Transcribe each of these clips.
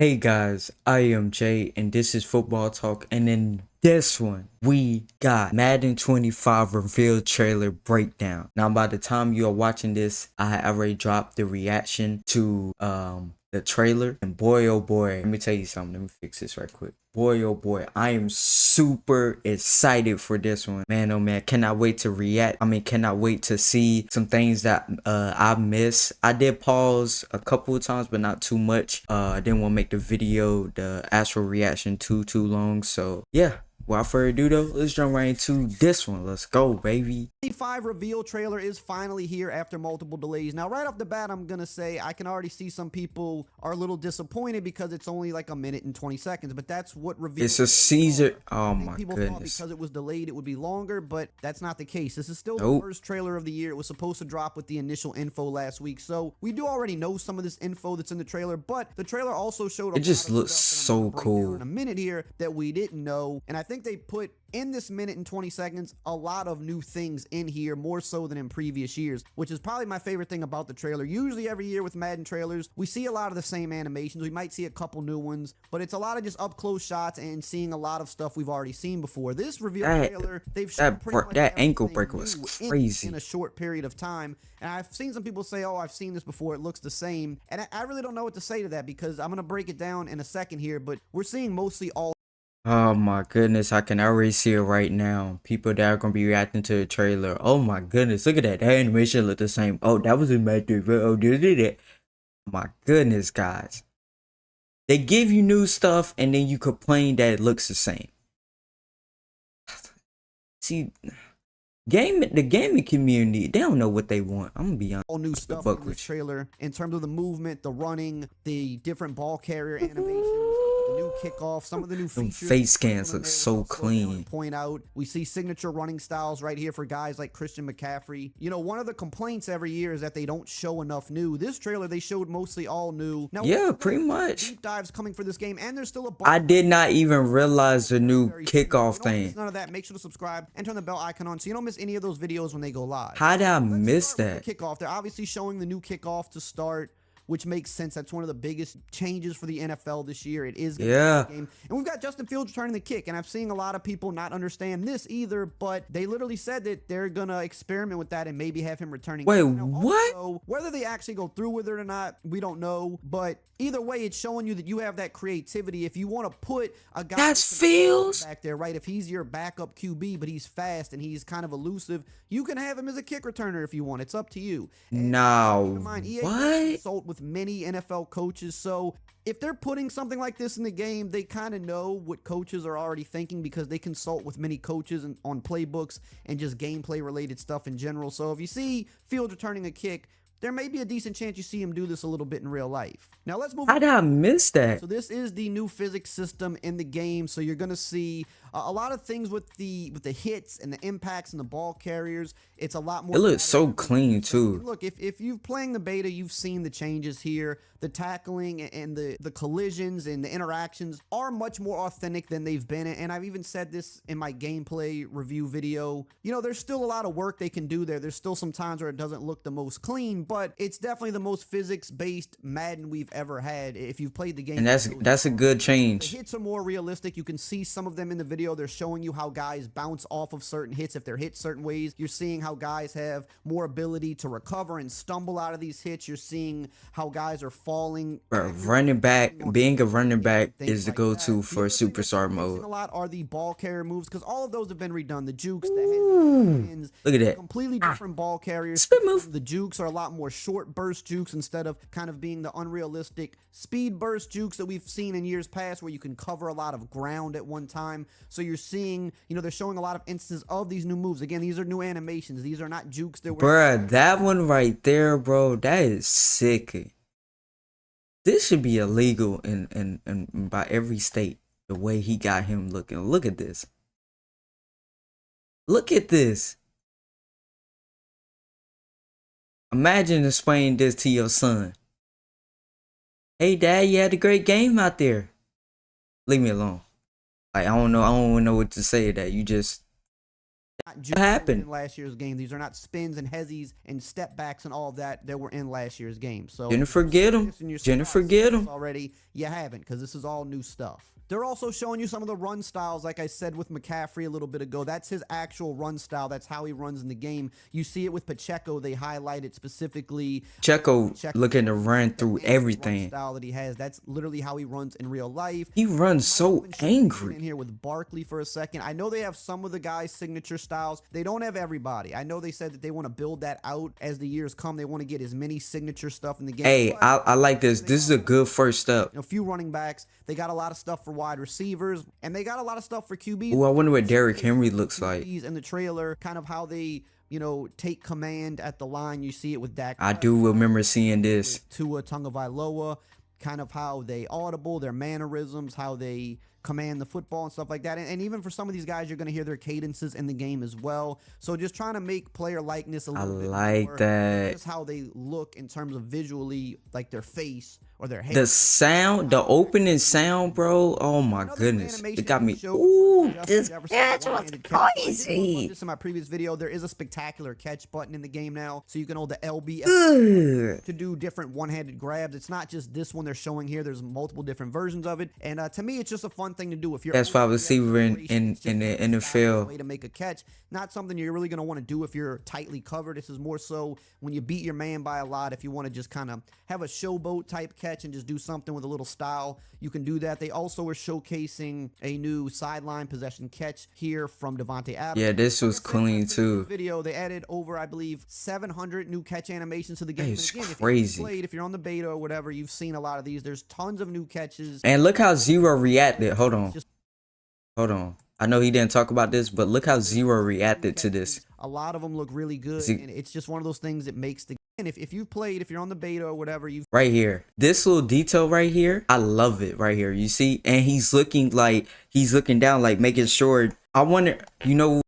Hey guys, I am Jay and this is Football Talk, and in this one we got Madden 25 reveal trailer breakdown. Now by the time you are watching this, I already dropped the reaction to the trailer, and boy oh boy, let me tell you something. Let me fix this right quick. Boy oh boy, I am super excited for this one. Man oh man, cannot wait to react. Cannot wait to see some things that I missed. I did pause a couple of times, but not too much. I didn't want to make the video, the actual reaction too long. So yeah, without further ado though, let's jump right into this one. Let's go, baby. 25 reveal trailer is finally here after multiple delays. Now, right off the bat, I'm gonna say I can already see some people are a little disappointed because it's only like a minute and 20 seconds, but that's what reveal. It's a Caesar. Oh my people goodness. thought because it was delayed it would be longer, but that's not the case. This is still Nope. The first trailer of the year. It was supposed to drop with the initial info last week, so we do already know some of this info that's in the trailer, but the trailer also showed It just looks so cool in a minute here that we didn't know, and I think they put in this minute and 20 seconds a lot of new things in here, more so than in previous years, which is probably my favorite thing about the trailer. Usually every year with Madden trailers, we see a lot of the same animations. We might see a couple new ones, but it's a lot of just up close shots and seeing a lot of stuff we've already seen before. This reveal trailer, they've shown that ankle break was crazy in a short period of time, and I've seen some people say, oh, I've seen this before, it looks the same, and I really don't know what to say to that, because I'm going to break it down in a second here, but we're seeing mostly all. Oh my goodness, I can already see it right now. People that are gonna be reacting to the trailer. Oh my goodness, look at that. That animation look the same. Oh, that was in Madden. Oh, did it? My goodness, guys. They give you new stuff and then you complain that it looks the same. See, the gaming community, they don't know what they want. I'm gonna be honest. All new stuff in this trailer in terms of the movement, the running, the different ball carrier animations, the new kickoff, some of the new features. Face scans look so clean. Point out, we see signature running styles right here for guys like Christian McCaffrey. You know, one of the complaints every year is that they don't show enough new. This trailer, they showed mostly all new. Now, yeah, pretty much. Deep dives coming for this game, and there's still a bunch. I did not even realize the new kickoff thing. None of that. Make sure to subscribe and turn the bell icon on so you don't miss any of those videos when they go live. How did I miss that? Kickoff. They're obviously showing the new kickoff to start, which makes sense. That's one of the biggest changes for the NFL this year. It is yeah. Game. And we've got Justin Fields returning the kick, and I've seen a lot of people not understand this either, but they literally said that they're gonna experiment with that and maybe have him returning. Wait, what? Also, whether they actually go through with it or not, we don't know, but either way, it's showing you that you have that creativity. If you want to put a guy that's Fields back there, right? If he's your backup QB, but he's fast and he's kind of elusive, you can have him as a kick returner if you want. It's up to you. No, what? Consult with many NFL coaches, so if they're putting something like this in the game, they kind of know what coaches are already thinking because they consult with many coaches on playbooks and just gameplay related stuff in general. So if you see Fields returning a kick, there may be a decent chance you see him do this a little bit in real life. Now let's move on. How did I miss that? So this is the new physics system in the game. So you're going to see a lot of things with the hits and the impacts and the ball carriers. It's a lot more. It looks so clean too. Look, if you've playing the beta, you've seen the changes here. The tackling and the collisions and the interactions are much more authentic than they've been. And I've even said this in my gameplay review video. You know, there's still a lot of work they can do there. There's still some times where it doesn't look the most clean, but it's definitely the most physics-based Madden we've ever had. If you've played the game, and that's a good change. The hits are more realistic. You can see some of them in the video. They're showing you how guys bounce off of certain hits if they're hit certain ways. You're seeing how guys have more ability to recover and stumble out of these hits. You're seeing how guys are falling. Running back, being a running back is the go-to for superstar mode. A lot are the ball carrier moves because all of those have been redone. The jukes, the hands, look at that, completely different ball carriers. Spin move. The jukes are a lot more short burst jukes instead of kind of being the unrealistic speed burst jukes that we've seen in years past where you can cover a lot of ground at one time. So you're seeing, you know, they're showing a lot of instances of these new moves. Again, these are new animations. These are not jukes that were. Bruh, that one right there, bro, that is sick. This should be illegal in by every state. The way he got him looking. Look at this. Look at this. Imagine explaining this to your son. Hey dad, you had a great game out there. Leave me alone. Like, I don't know what to say to that. You just Just happened? in last year's game. These are not spins and hezzies and step backs and all of that were in last year's game. So Jennifer get him. Jennifer get him. Already, you haven't, because this is all new stuff. They're also showing you some of the run styles, like I said with McCaffrey a little bit ago. That's his actual run style. That's how he runs in the game. You see it with Pacheco. They highlight it specifically. Pacheco looking to run through Run everything. style that he has. That's literally how he runs in real life. He runs so angry. In here with Barkley for a second. I know they have some of the guys' signature styles. They don't have everybody. I know they said that they want to build that out as the years come. They want to get as many signature stuff in the game. Hey, I like this. This is a good first step. A few running backs. They got a lot of stuff for wide receivers, and they got a lot of stuff for QBs. Ooh, I wonder what Derrick Henry looks like. In the trailer, kind of how they, take command at the line. You see it with Dak. I do remember seeing this. Tua Tagovailoa, kind of how they audible, their mannerisms, how they command the football and stuff like that. And even for some of these guys, you're going to hear their cadences in the game as well. So just trying to make player likeness a little bit more. I like that. Just how they look in terms of visually, like their face or their hair. The sound, the opening sound, bro. Oh my goodness. It got me. Ooh, this catch was crazy. This in my previous video, there is a spectacular catch button in the game now. So you can hold the LB to do different one-handed grabs. It's not just this one they're showing here. There's multiple different versions of it. And to me, it's just a fun thing to do. If you're that's why receiver in the NFL. Way to make a catch. Not something you're really going to want to do if you're tightly covered. This is more so when you beat your man by a lot. If you want to just kind of have a showboat type catch and just do something with a little style, you can do that. They also are showcasing a new sideline possession catch here from Devontae Adams. Yeah, this was clean too. Video, they added over, I believe, 700 new catch animations to the game. It's again, crazy. If you're on the beta or whatever, you've seen a lot of these. There's tons of new catches. And look how Zero reacted. Hold on. I know he didn't talk about this, but look how Zero reacted to this. A lot of them look really good, and it's just one of those things that makes the. And if you've played, if you're on the beta or whatever, you've right here, this little detail right here, I love it right here. You see, and he's looking down, like making sure. I wonder,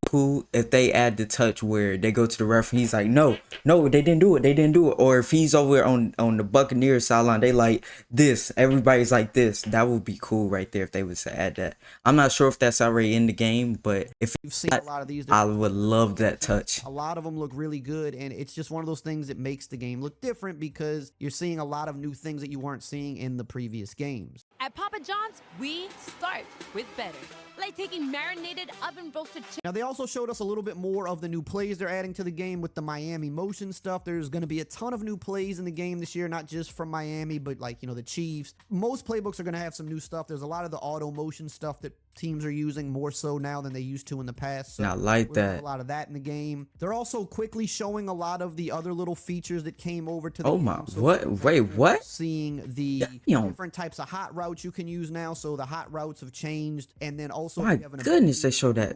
cool if they add the touch where they go to the ref and he's like, no, they didn't do it, or if he's over on the Buccaneers sideline, they like this, everybody's like this. That would be cool right there if they was to add that. I'm not sure if that's already in the game, but if you've seen a lot of these, I would love that touch. A lot of them look really good, and it's just one of those things that makes the game look different because you're seeing a lot of new things that you weren't seeing in the previous games. At Papa John's, we start with better. Like taking marinated oven roasted chicken. Now, they also showed us a little bit more of the new plays they're adding to the game with the Miami motion stuff. There's going to be a ton of new plays in the game this year, not just from Miami, but the Chiefs. Most playbooks are going to have some new stuff. There's a lot of the auto motion stuff that teams are using more so now than they used to in the past. So I like that. A lot of that in the game. They're also quickly showing a lot of the other little features that came over to the game. Oh my, what? Wait, what? Seeing the different types of hot routes you can use now. So the hot routes have changed, and then also my goodness, they showed that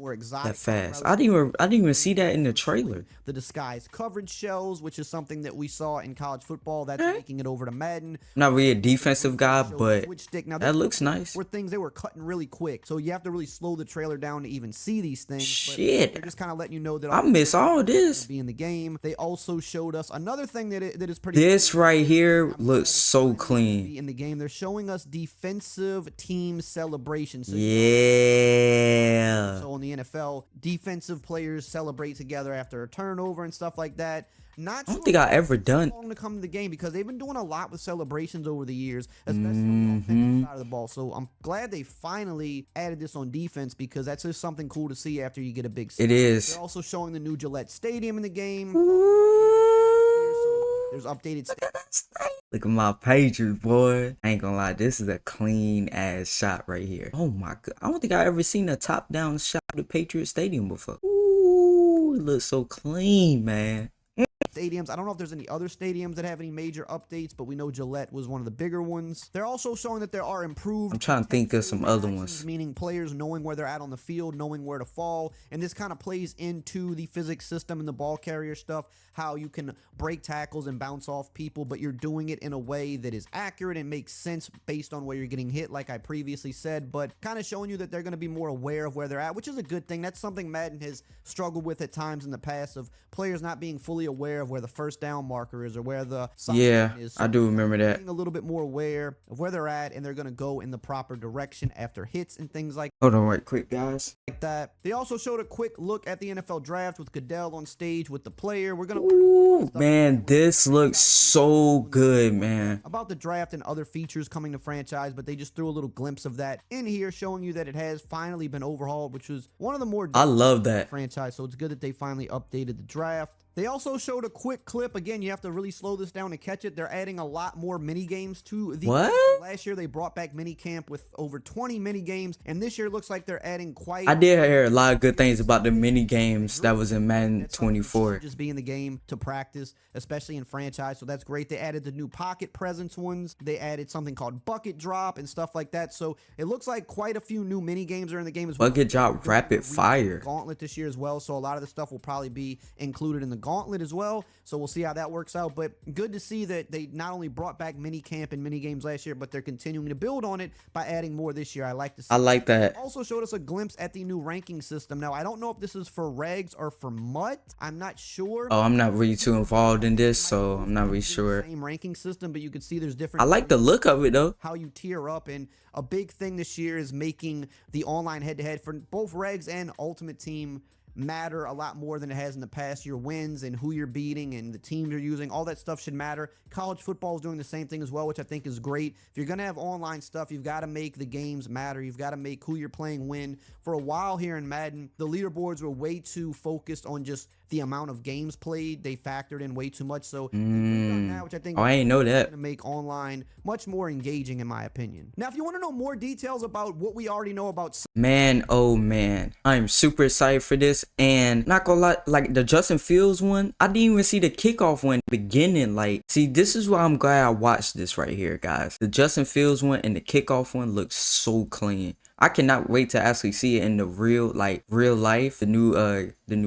fast. I didn't even see that in the trailer. The disguised coverage shells, which is something that we saw in college football, that's making it over to Madden. I'm not really a defensive guy, but that looks nice. Were things they were cutting really quick, so you have to really slow the trailer down to even see these things. Shit, they're just kind of letting you know that I miss all this. Be in the game. They also showed us another thing that is pretty. This right here looks so clean. In the game, they're showing us defensive team celebrations. So yeah. So in the NFL, defensive players celebrate together after a turnover and stuff like that. I don't think I ever done long to come to the game because they've been doing a lot with celebrations over the years, especially on the offensive side of the ball. So I'm glad they finally added this on defense because that's just something cool to see after you get a big. It is. They're also showing the new Gillette Stadium in the game. There's updated. Look at my Patriots, boy. I ain't gonna lie, this is a clean ass shot right here. Oh my god, I don't think I ever seen a top down shot of the Patriot Stadium before. Ooh, it looks so clean, man. Stadiums. I don't know if there's any other stadiums that have any major updates, but we know Gillette was one of the bigger ones. They're also showing that there are improved. I'm trying to think of some other ones. Meaning players knowing where they're at on the field, knowing where to fall, and this kind of plays into the physics system and the ball carrier stuff, how you can break tackles and bounce off people, but you're doing it in a way that is accurate and makes sense based on where you're getting hit, like I previously said, but kind of showing you that they're going to be more aware of where they're at, which is a good thing. That's something Madden has struggled with at times in the past, of players not being fully aware of of where the first down marker is or where the Yeah, sideline is. I do remember that. Being a little bit more aware of where they're at, and they're going to go in the proper direction after hits and things like Hold on right quick, guys. that. They also showed a quick look at the NFL draft with Goodell on stage with the player. We're going to Ooh, man, this looks so good, man. about the draft and other features coming to franchise, but they just threw a little glimpse of that in here, showing you that it has finally been overhauled, which was one of the more I love that. franchise. So it's good that they finally updated the draft. They also showed a quick clip. Again, you have to really slow this down to catch it. They're adding a lot more mini games to the What? Last year they brought back mini camp with over 20 mini games, and this year it looks like they're adding quite. I did hear a lot of good things about the mini games that was in Madden 24. Just be in the game to practice, especially in franchise. So that's great. They added the new pocket presence ones. They added something called bucket drop and stuff like that. So it looks like quite a few new mini games are in the game as well. Bucket drop, rapid fire. Gauntlet this year as well. So a lot of the stuff will probably be included in the gauntlet as well. So we'll see how that works out. But good to see that they not only brought back mini camp and mini games last year, but they're continuing to build on it by adding more this year. I like to see. I like that. Also showed us a glimpse at the new ranking system. Now, I don't know if this is for regs or for MUT. I'm not sure. Oh, I'm not really too involved in this, so I'm not really sure. Same ranking system, but you can see there's different. I like the look of it though. How you tier up, and a big thing this year is making the online head-to-head for both regs and ultimate team matter a lot more than it has in the past. Your wins and who you're beating and the teams you're using, all that stuff should matter. College football is doing the same thing as well, which I think is great. If you're going to have online stuff, you've got to make the games matter. You've got to make who you're playing win. For a while here in Madden, the leaderboards were way too focused on just the amount of games played. They factored in way too much. So now, which I think I ain't know that. to make online much more engaging, in my opinion. Now, if you want to know more details about what we already know about Man, oh man, I'm super excited for this. And not gonna lie, like the Justin Fields one, I didn't even see the kickoff one beginning. Like, see, this is why I'm glad I watched this right here, guys. The Justin Fields one and the kickoff one looks so clean. I cannot wait to actually see it in the real life. The new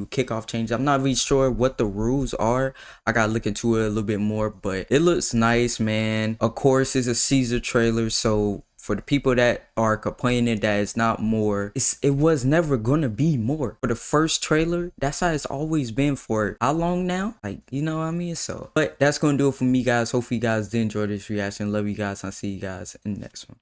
kickoff change. I'm not really sure what the rules are. I gotta look into it a little bit more, but it looks nice, man. Of course, it's a Caesar trailer, so for the people that are complaining that it's not more, it was never gonna be more. For the first trailer, that's how it's always been for how long now? Like, you know what I mean? So, but that's gonna do it for me, guys. Hopefully you guys did enjoy this reaction. Love you guys. I'll see you guys in the next one.